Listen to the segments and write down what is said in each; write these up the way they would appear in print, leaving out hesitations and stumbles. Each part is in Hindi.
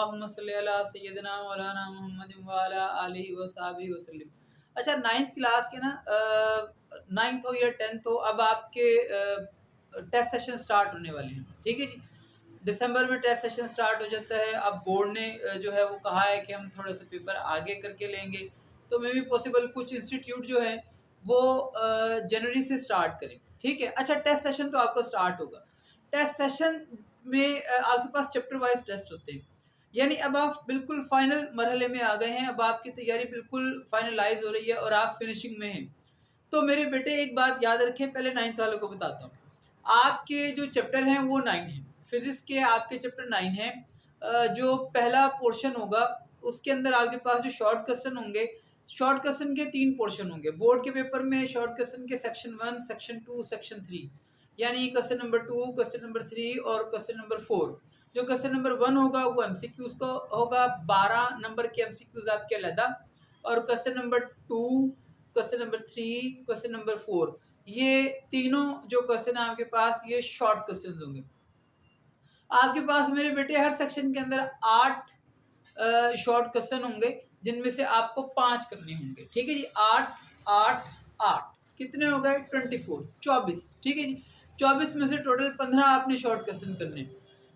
अल्लाहुम्मा सल्ली अला सय्यिदिना मौलाना मुहम्मदिन व अला आलिहि व सहाबिहि वसल्लम। अच्छा, 9th क्लास के ना 9th हो या 10th हो, अब आपके टेस्ट सेशन स्टार्ट होने वाले हैं। ठीक है जी, दिसंबर में टेस्ट सेशन स्टार्ट हो जाता है। अब बोर्ड ने जो है वो कहा है कि हम थोड़ा सा पेपर आगे करके लेंगे, तो मे भी पॉसिबल कुछ इंस्टीट्यूट जो है वो जनवरी से स्टार्ट करें। ठीक है। अच्छा, टेस्ट सेशन तो आपका स्टार्ट होगा। टेस्ट सेशन में आपके पास चैप्टर वाइज टेस्ट होते हैं, यानी अब आप बिल्कुल फाइनल मरहले में आ गए हैं। अब आपकी तैयारी बिल्कुल फाइनलाइज हो रही है और आप फिनिशिंग में हैं। तो मेरे बेटे एक बात याद रखें, पहले 9th वालों को बताता हूँ। आपके जो चैप्टर हैं वो 9 हैं। फिजिक्स के आपके चैप्टर 9 हैं। जो पहला पोर्शन होगा उसके अंदर आपके पास जो शॉर्ट क्वेश्चन होंगे, शॉर्ट क्वेश्चन के 3 पोर्शन होंगे बोर्ड के पेपर में। शॉर्ट क्वेश्चन के सेक्शन 1, सेक्शन 2, सेक्शन 3, यानी क्वेश्चन नंबर 2, क्वेश्चन नंबर 3 और क्वेश्चन नंबर 4। जो क्वेश्चन नंबर 1 होगा वो एमसीक्यूज का होगा, 12 नंबर के एमसीक्यूज आपके अलग, और question number 2, question number 3, question number 4, ये तीनों जो क्वेश्चन है आपके पास ये शॉर्ट क्वेश्चन होंगे। आपके पास मेरे बेटे हर सेक्शन के अंदर 8 शॉर्ट क्वेश्चन होंगे, जिनमें से आपको 5 करने होंगे। ठीक है जी, 8 8 8 कितने हो गए? 24, 24। ठीक है जी, 24 में से टोटल 15 आपने शॉर्ट क्वेश्चन करने।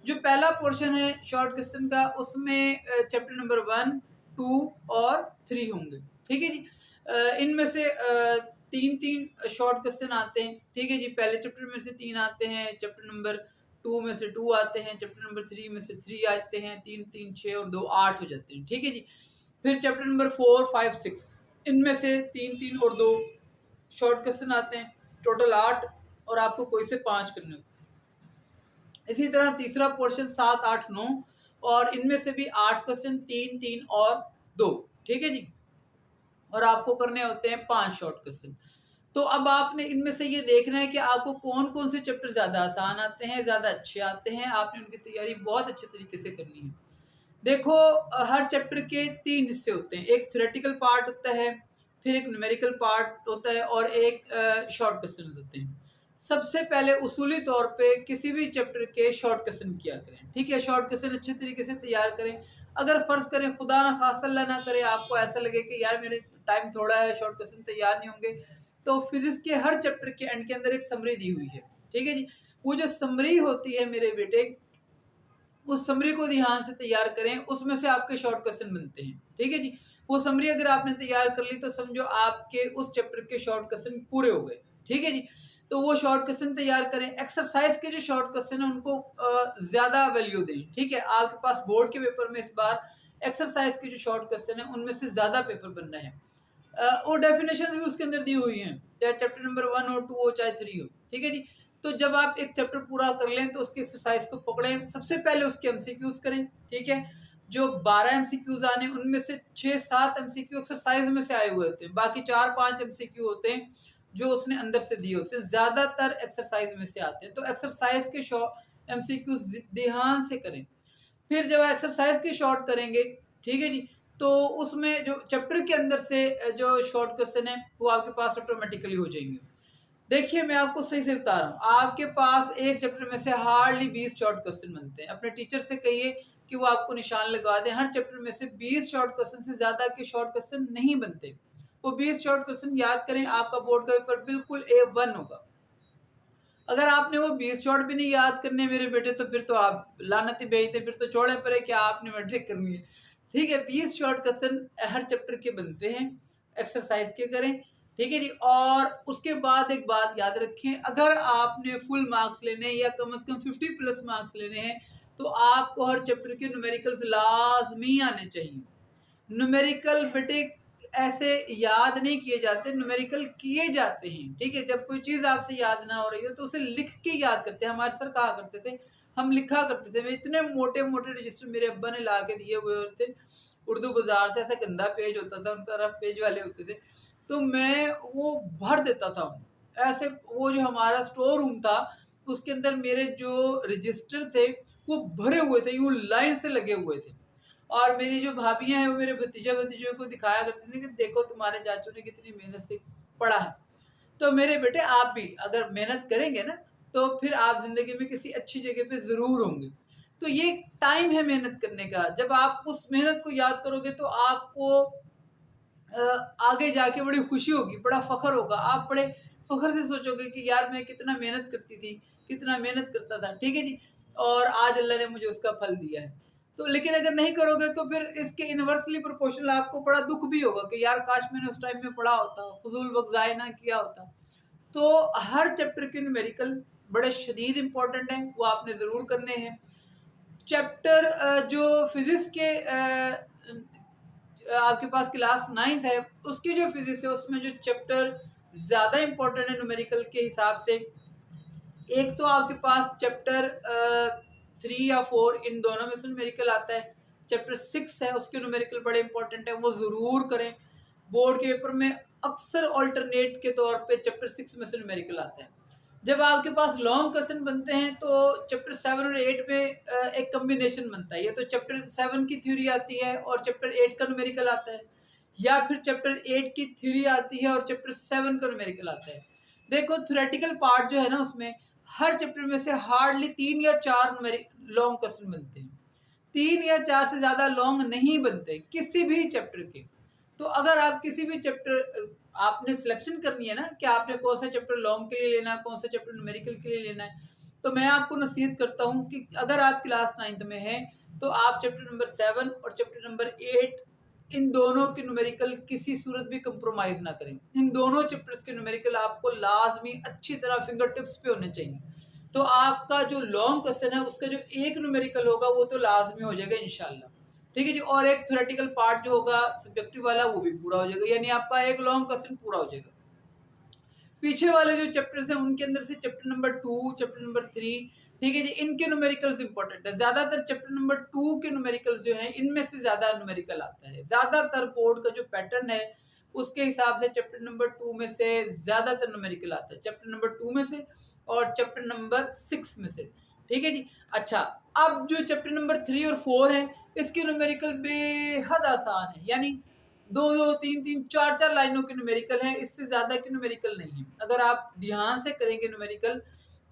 जो पहला पोर्शन है शॉर्ट क्वेश्चन का, उसमें चैप्टर नंबर 1, 2 और 3 होंगे। ठीक है जी, इनमें से 3-3 शॉर्ट क्वेश्चन आते हैं। ठीक है जी, पहले चैप्टर में से 3 आते हैं, चैप्टर नंबर 2 में से 2 आते हैं, चैप्टर नंबर 3 में से 3 आते हैं, 3 3 6 और 2 8 हो जाते हैं। ठीक है जी, फिर चैप्टर नंबर 4 5 6, इनमें से 3 3 और 2 शॉर्ट क्वेश्चन आते हैं, टोटल 8, और आपको कोई से 5 करने होते हैं। इसी तरह तीसरा पोर्शन 7 8 9, और इनमें से भी 8 क्वेश्चन, 3 3 और 2। ठीक है जी, और आपको करने होते हैं 5 शॉर्ट क्वेश्चन। तो अब आपने इनमें से ये देखना है कि आपको कौन कौन से चैप्टर ज़्यादा आसान आते हैं, ज़्यादा अच्छे आते हैं। आपने उनकी तैयारी बहुत अच्छे तरीके से करनी है। देखो, हर चैप्टर के 3 हिस्से होते हैं। एक थ्योरेटिकल पार्ट होता है, फिर एक न्यूमेरिकल पार्ट होता है, और एक शॉर्ट क्वेश्चन होते हैं। सबसे पहले उसूली तौर पे किसी भी चैप्टर के शॉर्ट क्वेश्चन किया करें। ठीक है, शॉर्ट क्वेश्चन अच्छे तरीके से तैयार करें। अगर फर्ज करें, खुदा ना खास्ता अल्लाह ना करे, आपको ऐसा लगे कि यार मेरे टाइम थोड़ा है, शॉर्ट क्वेश्चन तैयार नहीं होंगे, तो फिजिक्स के हर चैप्टर के एंड के अंदर एक समरी दी हुई है। ठीक है जी, वो जो समरी होती है मेरे बेटे, उस समरी को ध्यान से तैयार करें, उसमें से आपके शॉर्ट क्वेश्चन बनते हैं। ठीक है जी, वो समरी अगर आपने तैयार कर ली तो समझो आपके उस चैप्टर के शॉर्ट क्वेश्चन पूरे हो गए। ठीक है जी, तो वो शॉर्ट क्वेश्चन तैयार करें। एक्सरसाइज के जो शॉर्ट क्वेश्चन है उनको ज्यादा वैल्यू दें। ठीक है, आपके पास बोर्ड के पेपर में इस बार एक्सरसाइज के जो शॉर्ट क्वेश्चन है उनमें से ज्यादा पेपर बनना है। और डेफिनेशन भी उसके अंदर दी हुई हैं, चाहे चैप्टर नंबर 1 हो, 2 हो, चाहे 3 हो। ठीक है जी, तो जब आप एक चैप्टर पूरा कर लें तो उसकी एक्सरसाइज को पकड़ें, सबसे पहले उसके एमसीक्यूज करें। ठीक है, जो 12 एमसीक्यूज आने उनमें से 6-7 एमसीक्यू एक्सरसाइज में से आए हुए होते हैं, बाकी 4-5 एमसीक्यू होते हैं जो उसने अंदर से दिए होते हैं, ज्यादातर एक्सरसाइज में से आते हैं। तो एक्सरसाइज के एमसीक्यू ध्यान से करें। फिर जब एक्सरसाइज की शॉर्ट करेंगे, ठीक है जी, तो उसमें जो चैप्टर के अंदर से जो शॉर्ट क्वेश्चन है वो आपके पास ऑटोमेटिकली हो जाएंगे। देखिए, मैं आपको सही से बता रहा हूँ, आपके पास एक चैप्टर में से हार्डली 20 शॉर्ट क्वेश्चन बनते हैं। अपने टीचर से कहिए कि वो आपको निशान लगवा दें, हर चैप्टर में से 20 शॉर्ट क्वेश्चन से ज्यादा के शॉर्ट क्वेश्चन नहीं बनते। वो 20 शॉर्ट क्वेश्चन याद करें, आपका बोर्ड का पेपर बिल्कुल A1 होगा। अगर आपने वो 20 शॉर्ट भी नहीं याद करने मेरे बेटे, तो फिर तो आप लानत ही भेजते, फिर तो छोड़े पड़े कि आपने मैट्रिक करनी है। ठीक है, 20 शॉर्ट क्वेश्चन हर चैप्टर के बनते हैं, एक्सरसाइज के करें। ठीक है जी, और उसके बाद एक बात याद रखें, अगर आपने फुल मार्क्स लेने या कम से कम 50+ मार्क्स लेने हैं, तो आपको हर चैप्टर के न्यूमेरिकल्स लाजमी आने चाहिए। न्यूमेरिकल बेटे ऐसे याद नहीं किए जाते, न्यूमेरिकल किए जाते हैं। ठीक है, जब कोई चीज आपसे याद ना हो रही हो तो उसे लिख के याद करते हैं। हमारे सर कहा करते थे, हम लिखा करते थे। इतने मोटे मोटे रजिस्टर मेरे अब्बा ने ला के दिए हुए होते, उर्दू बाजार से, ऐसा गंदा पेज होता था उनका, रफ पेज वाले होते थे, तो मैं वो भर देता था ऐसे। वो जो हमारा स्टोर रूम था उसके अंदर मेरे जो रजिस्टर थे वो भरे हुए थे, यूं लाइन से लगे हुए थे। और मेरी जो भाभियां हैं वो मेरे भतीजों को दिखाया करती थी कि देखो तुम्हारे चाचू ने कितनी मेहनत से पढ़ा है। तो मेरे बेटे, आप भी अगर मेहनत करेंगे ना तो फिर आप जिंदगी में किसी अच्छी जगह पे जरूर होंगे। तो ये टाइम है मेहनत करने का। जब आप उस मेहनत को याद करोगे तो आपको आगे जाके बड़ी खुशी होगी, बड़ा फ़ख्र होगा। आप बड़े फ़ख्र से सोचोगे कि यार मैं कितना मेहनत करती थी, कितना मेहनत करता था, ठीक है जी? और आज अल्लाह ने मुझे उसका फल दिया है। तो लेकिन अगर नहीं करोगे तो फिर इसके इनवर्सली प्रोपोर्शनल आपको बड़ा दुःख भी होगा कि यार काश मैंने उस टाइम में पढ़ा होता, फ़ुज़ूल वक़्त ज़ाय ना किया होता। तो हर चैप्टर के न्यूमेरिकल बड़े शदीद इम्पोर्टेंट हैं, वो आपने ज़रूर करने हैं। चैप्टर जो फिज़िक्स के आपके पास क्लास 9th है, उसकी जो फिज़िक्स है उसमें जो चैप्टर ज़्यादा इम्पोर्टेंट है न्यूमेरिकल के हिसाब से, एक तो आपके पास चैप्टर 3 या 4 इन दोनों में से न्यूमेरिकल आता है। चैप्टर 6 है, उसके न्यूमेरिकल बड़े इंपॉर्टेंट है, वो ज़रूर करें। बोर्ड के पेपर में अक्सर ऑल्टरनेट के तौर पे चैप्टर 6 में से न्यूमेरिकल आता है। जब आपके पास लॉन्ग क्वेश्चन बनते हैं तो चैप्टर 7 और 8 में एक कॉम्बिनेशन बनता है। ये तो चैप्टर 7 की थ्योरी आती है और चैप्टर 8 का न्यूमेरिकल आता है, या फिर चैप्टर 8 की थ्योरी आती है और चैप्टर 7 का न्यूमेरिकल आता है। देखो थ्योरेटिकल पार्ट जो है ना, उसमें हर चैप्टर में से हार्डली 3 या 4 लॉन्ग क्वेश्चन बनते हैं। 3 या 4 से ज़्यादा लॉन्ग नहीं बनते किसी भी चैप्टर के। तो अगर आप किसी भी चैप्टर आपने सिलेक्शन करनी है ना कि आपने कौन सा चैप्टर लॉन्ग के लिए लेना है, कौन सा चैप्टर न्यूमेरिकल के लिए लेना है, तो मैं आपको नसीहत करता हूँ कि अगर आप क्लास 9th में हैं तो आप चैप्टर नंबर 7 और चैप्टर नंबर 8 इन दोनों के न्यूमेरिकल किसी सूरत भी कंप्रोमाइज़ ना करें। इन दोनों चैप्टर्स के न्यूमेरिकल आपको लाज़मी अच्छी तरह फिंगर टिप्स पे होने चाहिए। तो आपका जो लॉन्ग क्वेश्चन है उसका जो एक न्यूमेरिकल होगा वो तो लाज़मी हो जाएगा इंशाल्लाह। ठीक है जी? और एक थ्योरेटिकल पार्ट जो होगा सब्जेक्टिव वाला वो भी पूरा हो जाएगा, यानी आपका एक लॉन्ग क्वेश्चन पूरा हो जाएगा। पीछे वाले जो चैप्टर्स हैं उनके अंदर से चैप्टर नंबर 2, चैप्टर नंबर 3, ठीक है जी, इनके न्यूमेरिकल्स इंपॉर्टेंट है। ज्यादातर चैप्टर नंबर 2 के न्यूमेरिकल्स जो हैं इनमें से ज्यादा न्यूमेरिकल आता है। ज्यादातर बोर्ड का जो पैटर्न है उसके हिसाब से चैप्टर नंबर 2 में से ज्यादातर न्यूमेरिकल आता है, चैप्टर नंबर 2 में से और चैप्टर नंबर 6 में से। ठीक है जी। अच्छा, अब जो चैप्टर नंबर 3 और 4 है इसके न्यूमेरिकल बेहद आसान है, यानी 2-2, 3-3, 4-4 लाइनों के न्यूमेरिकल हैं, इससे ज़्यादा के न्यूमेरिकल नहीं है। अगर आप ध्यान से करेंगे न्यूमेरिकल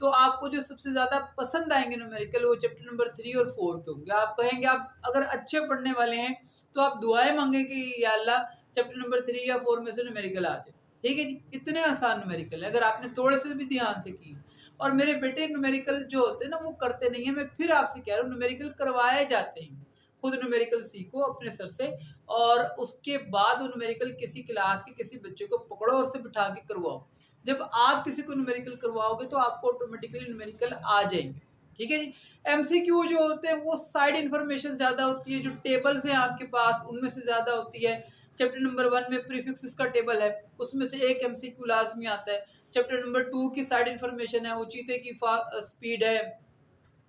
तो आपको जो सबसे ज़्यादा पसंद आएंगे न्यूमेरिकल वो चैप्टर नंबर 3 और 4 के होंगे। आप कहेंगे, आप अगर अच्छे पढ़ने वाले हैं तो आप दुआएं मांगे कि या अल्लाह चैप्टर नंबर 3 या 4 में से न्यूमेरिकल आ जाए। ठीक है जी, इतने आसान न्यूमेरिकल है अगर आपने थोड़े से भी ध्यान से की। और मेरे बेटे न्यूमेरिकल जो होते हैं ना वो करते नहीं है, मैं फिर आपसे कह रहा हूँ न्यूमेरिकल करवाए जाते हैं। खुद न्यूमेरिकल सीखो अपने सर से और उसके बाद वो न्यूमेरिकल किसी क्लास के किसी बच्चे को पकड़ो और उसे बिठा के करवाओ। जब आप किसी को न्यूमेरिकल करवाओगे तो आपको ऑटोमेटिकली न्यूमेरिकल आ जाएंगे। ठीक है जी। एमसीक्यू जो होते हैं वो साइड इन्फॉर्मेशन ज़्यादा होती है, जो टेबल्स हैं आपके पास उनमें से ज़्यादा होती है। चैप्टर नंबर 1 में प्रीफिक्सेस का टेबल है, उसमें से एक एमसीक्यू लाजमी आता है। चैप्टर नंबर 2 की साइड इन्फॉर्मेशन है, वो चीते की स्पीड है,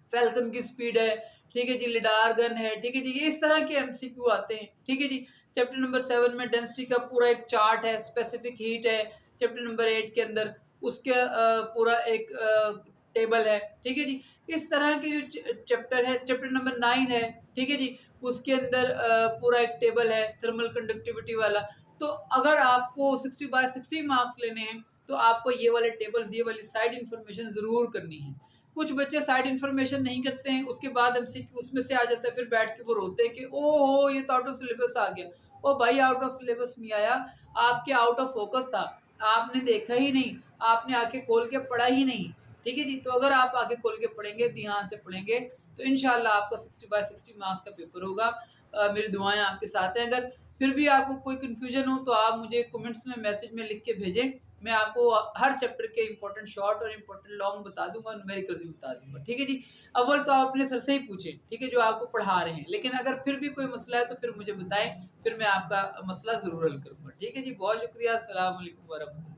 फैल्कन की स्पीड है, ठीक है जी, लिडार गन है, ठीक है जी, ये इस तरह के एमसीक्यू आते हैं। ठीक है जी। चैप्टर नंबर 7 में डेंसिटी का पूरा एक चार्ट है, स्पेसिफिक हीट है। चैप्टर नंबर 8 के अंदर उसके पूरा एक टेबल है। ठीक है जी। इस तरह के जो चैप्टर है, चैप्टर नंबर 9 है, ठीक है जी, उसके अंदर पूरा एक टेबल है थर्मल कंडक्टिविटी वाला। तो अगर आपको 60/60 मार्क्स लेने हैं तो आपको ये वाले टेबल्स, ये वाली साइड इन्फॉर्मेशन ज़रूर करनी है। कुछ बच्चे साइड इन्फॉर्मेशन नहीं करते हैं, उसके बाद एमसीक्यू उसमें से आ जाता है, फिर बैठ के वो रोते हैं कि ओहो ये तो आउट ऑफ सिलेबस आ गया। ओ भाई, आउट ऑफ सिलेबस नहीं आया, आपके आउट ऑफ फोकस था, आपने देखा ही नहीं, आपने आंखें खोल के पढ़ा ही नहीं। ठीक है जी। तो अगर आप आंखें खोल के पढ़ेंगे, ध्यान से पढ़ेंगे तो इंशाल्लाह आपका 60/60 मार्क्स का पेपर होगा। मेरी दुआएं आपके साथ हैं। अगर फिर भी आपको कोई कन्फ्यूजन हो तो आप मुझे कमेंट्स में मैसेज में लिख के भेजें, मैं आपको हर चैप्टर के इंपॉर्टेंट शॉर्ट और इंपॉर्टेंट लॉन्ग बता दूंगा, न्यूमेरिकल्स भी बता दूंगा। ठीक है जी। अव्वल तो आप अपने सर से ही पूछें, ठीक है, जो आपको पढ़ा रहे हैं, लेकिन अगर फिर भी कोई मसला है तो फिर मुझे बताएं, फिर मैं आपका मसला ज़रूर हल करूँगा। ठीक है जी। बहुत शुक्रिया। अस्सलाम वालेकुम वरहमतुल्लाह।